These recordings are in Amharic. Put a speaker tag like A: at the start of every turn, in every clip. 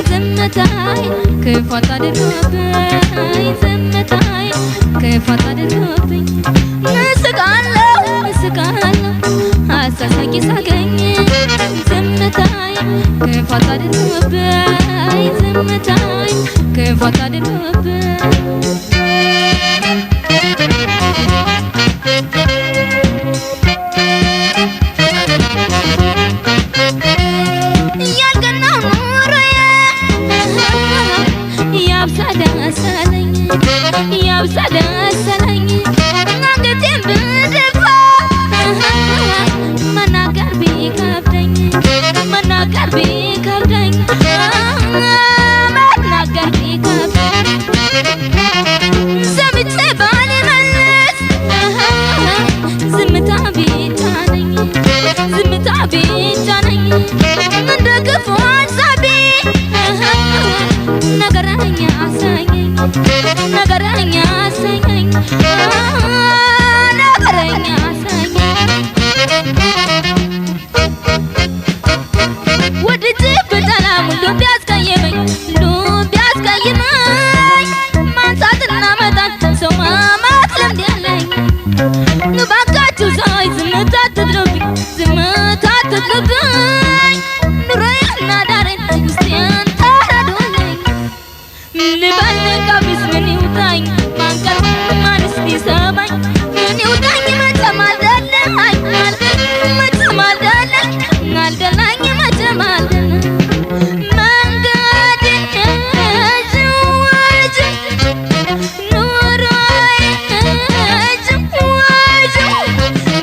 A: ዝምታይ ክፋት አድርጎብኝ ዝምታይ ክፋት አድርጎብኝ እስቃለሁ አሳሳቂ ሳገኝ ዝምታይ ክፋት አድርጎብኝ ዝምታይ ክፋት አድርጎብኝ ያብሳደሰለኝ አንገቴን ብደፋ መናገር ቢከብደኝ ሰምቼ ባልመለስ ዝምታ ብቻ ነኝ እንደ ክፉ አሳቢ ነገረኛ አሰኘኝ ወድጄ በጠላም ሁሉ ቢያስቀይመኝ ማንሳትና መጣል ሰው ማማት ልምድ ያለኝ እባካችሁ ሰዎች ዝምታ አትጥሉብኝ ኑሮዬና ዳሬን ውስጤን ተረዱልኝ ልበል ቀቢስ ምን ይውጣኝ ማንቀር ማንስ ቢሰማኝ ምን ይውጣኝ መቼም አልደለኝ መንገዴን ዥዋዥ ኑሮዬን ዥዋዥ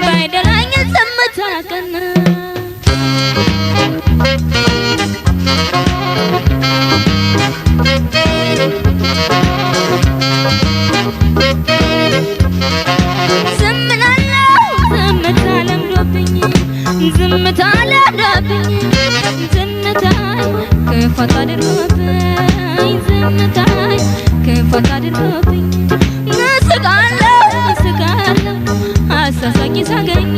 A: ባይደላኝ ዝምታ ቀና ዝምታ ለምዶብኝ ዝምታይ ክፋት አድርጎብኝ ዝምታይ ክፋት አድርጎብኝ እስቃለሁ አሳሳቂ ሳገኝ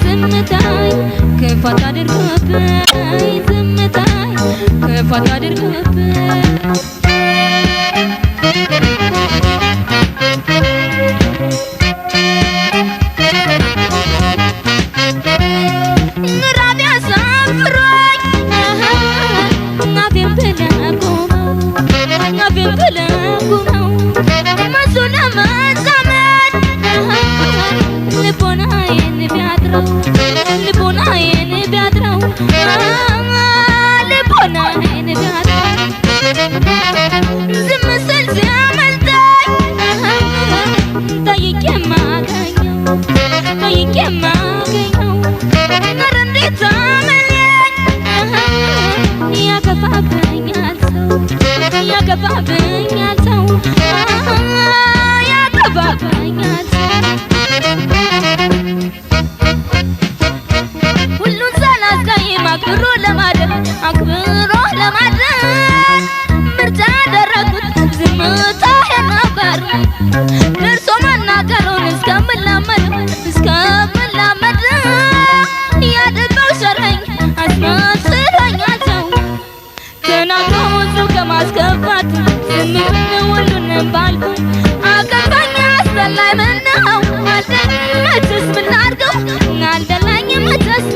A: ዝምታይ ክፋት አድርጎብኝ ዝምታይ ክፋት አድርጎብኝ ልቦናዬን ቢያጥረው ዝም ስል ሲያመልጠኝ ጠይቄ የማገኘው ኧረ እንዴት አመለኝ ያገባብኛል ሰው ሁሉን ሳላስቀይም አክብሮ ለማድረግ ምርጫ ያደረጉት ዝምታዬን ነበር ደርሶ መናገሩን እስከምላመድ ያደባው ሸረኝ አስመስሎኛል ሰው ተናግሮ ብዙ ከማስገባት ዝም ሁሉንም ባልኩኝ አገባኝ አስጠላኝ ምነው መቼስ ምን ላድርገው አልደላኝ መቼስ